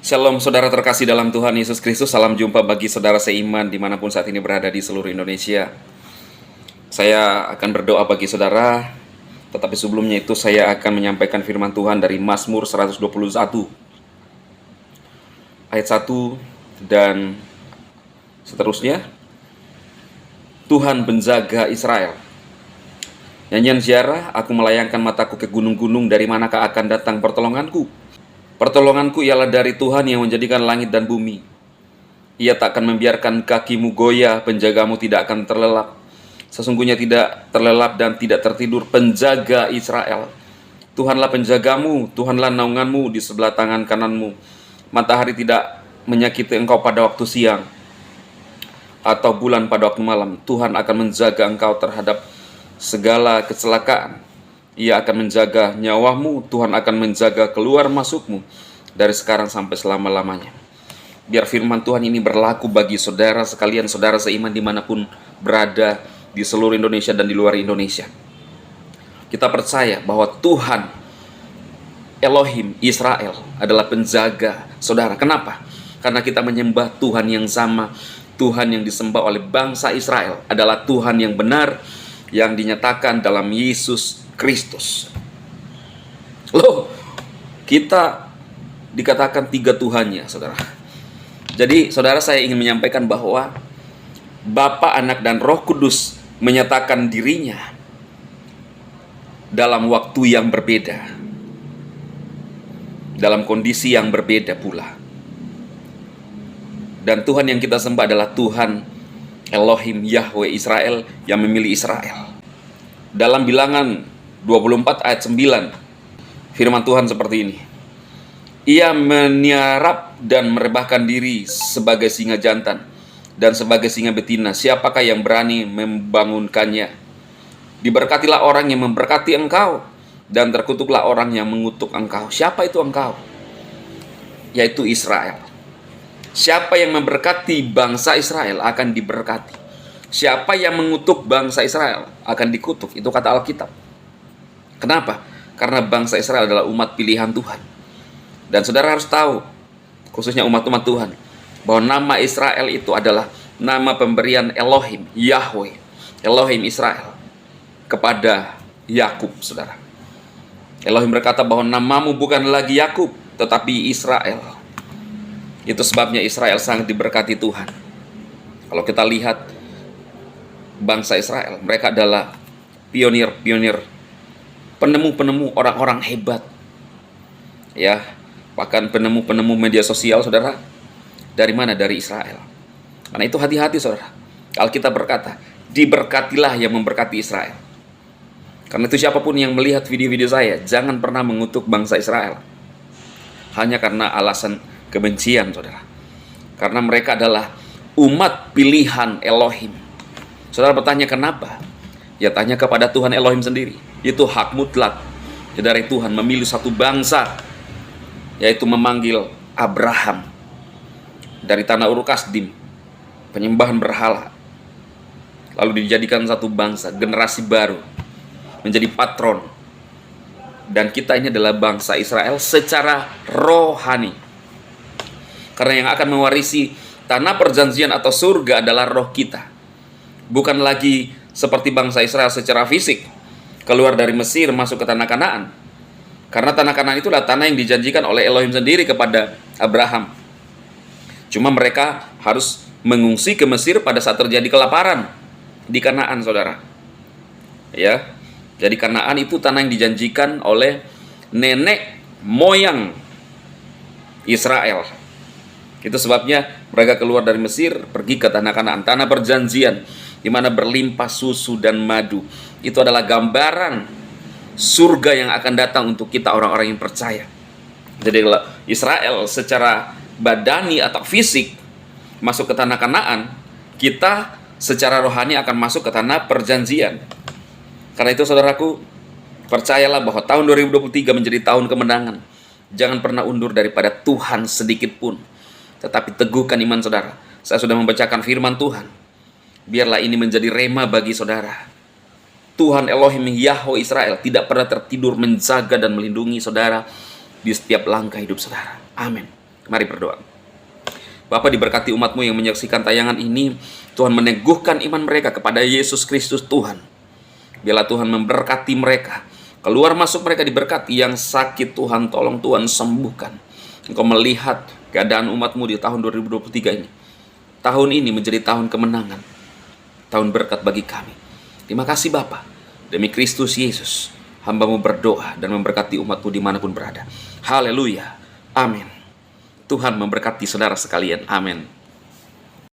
Shalom saudara terkasih dalam Tuhan Yesus Kristus. Salam jumpa bagi saudara seiman dimanapun saat ini berada di seluruh Indonesia. Saya akan berdoa bagi saudara, tetapi sebelumnya itu saya akan menyampaikan firman Tuhan dari Mazmur 121 ayat 1 dan seterusnya. Tuhan penjaga Israel. Nyanyian ziarah, aku melayangkan mataku ke gunung-gunung, dari manakah akan datang pertolonganku? Pertolonganku ialah dari Tuhan yang menjadikan langit dan bumi. Ia tak akan membiarkan kakimu goyah, penjagamu tidak akan terlelap. Sesungguhnya tidak terlelap dan tidak tertidur penjaga Israel. Tuhanlah penjagamu, Tuhanlah naunganmu di sebelah tangan kananmu. Matahari tidak menyakiti engkau pada waktu siang, atau bulan pada waktu malam. Tuhan akan menjaga engkau terhadap segala kecelakaan. Ia akan menjaga nyawamu, Tuhan akan menjaga keluar masukmu dari sekarang sampai selama-lamanya. Biar firman Tuhan ini berlaku bagi saudara sekalian, saudara seiman dimanapun berada di seluruh Indonesia dan di luar Indonesia. Kita percaya bahwa Tuhan Elohim Israel adalah penjaga saudara. Kenapa? Karena kita menyembah Tuhan yang sama. Tuhan yang disembah oleh bangsa Israel adalah Tuhan yang benar, yang dinyatakan dalam Yesus Kristus. Loh, kita dikatakan tiga Tuhannya, saudara. Jadi, saudara, saya ingin menyampaikan bahwa Bapa, Anak, dan Roh Kudus menyatakan dirinya dalam waktu yang berbeda, dalam kondisi yang berbeda pula. Dan Tuhan yang kita sembah adalah Tuhan Elohim Yahweh Israel yang memilih Israel. Dalam Bilangan 24 ayat 9, firman Tuhan seperti ini. Ia meniarap dan merebahkan diri sebagai singa jantan dan sebagai singa betina. Siapakah yang berani membangunkannya? Diberkatilah orang yang memberkati engkau, dan terkutuklah orang yang mengutuk engkau. Siapa itu engkau? Yaitu Israel. Siapa yang memberkati bangsa Israel akan diberkati. Siapa yang mengutuk bangsa Israel akan dikutuk. Itu kata Alkitab. Kenapa? Karena bangsa Israel adalah umat pilihan Tuhan. Dan saudara harus tahu, khususnya umat-umat Tuhan, bahwa nama Israel itu adalah nama pemberian Elohim, Yahweh, Elohim Israel kepada Yakub, saudara. Elohim berkata bahwa namamu bukan lagi Yakub, tetapi Israel. Itu sebabnya Israel sangat diberkati Tuhan. Kalau kita lihat bangsa Israel, mereka adalah pionir-pionir, penemu-penemu, orang-orang hebat. Ya, bahkan penemu-penemu media sosial, saudara. Dari mana? Dari Israel. Karena itu hati-hati, saudara. Alkitab berkata, diberkatilah yang memberkati Israel. Karena itu siapapun yang melihat video-video saya, jangan pernah mengutuk bangsa Israel hanya karena alasan kebencian, saudara. Karena mereka adalah umat pilihan Elohim. Saudara bertanya kenapa? Ya tanya kepada Tuhan Elohim sendiri. Itu hak mutlak dari Tuhan memilih satu bangsa, yaitu memanggil Abraham dari tanah Ur Kasdim, penyembahan berhala, lalu dijadikan satu bangsa, generasi baru, menjadi patron. Dan kita ini adalah bangsa Israel secara rohani. Karena yang akan mewarisi tanah perjanjian atau surga adalah roh kita. Bukan lagi seperti bangsa Israel secara fisik, keluar dari Mesir masuk ke tanah Kanaan. Karena tanah Kanaan itulah tanah yang dijanjikan oleh Elohim sendiri kepada Abraham. Cuma mereka harus mengungsi ke Mesir pada saat terjadi kelaparan di Kanaan, saudara. Ya, jadi Kanaan itu tanah yang dijanjikan oleh nenek moyang Israel. Itu sebabnya mereka keluar dari Mesir, pergi ke tanah Kanaan, tanah perjanjian, di mana berlimpah susu dan madu. Itu adalah gambaran surga yang akan datang untuk kita orang-orang yang percaya. Jadi Israel secara badani atau fisik masuk ke tanah Kanaan, kita secara rohani akan masuk ke tanah perjanjian. Karena itu saudaraku, percayalah bahwa tahun 2023 menjadi tahun kemenangan. Jangan pernah undur daripada Tuhan sedikit pun, tetapi teguhkan iman saudara. Saya sudah membacakan firman Tuhan. Biarlah ini menjadi rema bagi saudara. Tuhan Elohim Yahweh Israel tidak pernah tertidur menjaga dan melindungi saudara di setiap langkah hidup saudara. Amin. Mari berdoa. Bapa, diberkati umat-Mu yang menyaksikan tayangan ini. Tuhan meneguhkan iman mereka kepada Yesus Kristus Tuhan. Biarlah Tuhan memberkati mereka. Keluar masuk mereka diberkati. Yang sakit Tuhan tolong Tuhan sembuhkan. Engkau melihat keadaan umat-Mu di tahun 2023 ini. Tahun ini menjadi tahun kemenangan. Tahun berkat bagi kami. Terima kasih Bapa. Demi Kristus Yesus, hamba-Mu berdoa dan memberkati umat-Mu dimanapun berada. Haleluya. Amin. Tuhan memberkati saudara sekalian. Amin.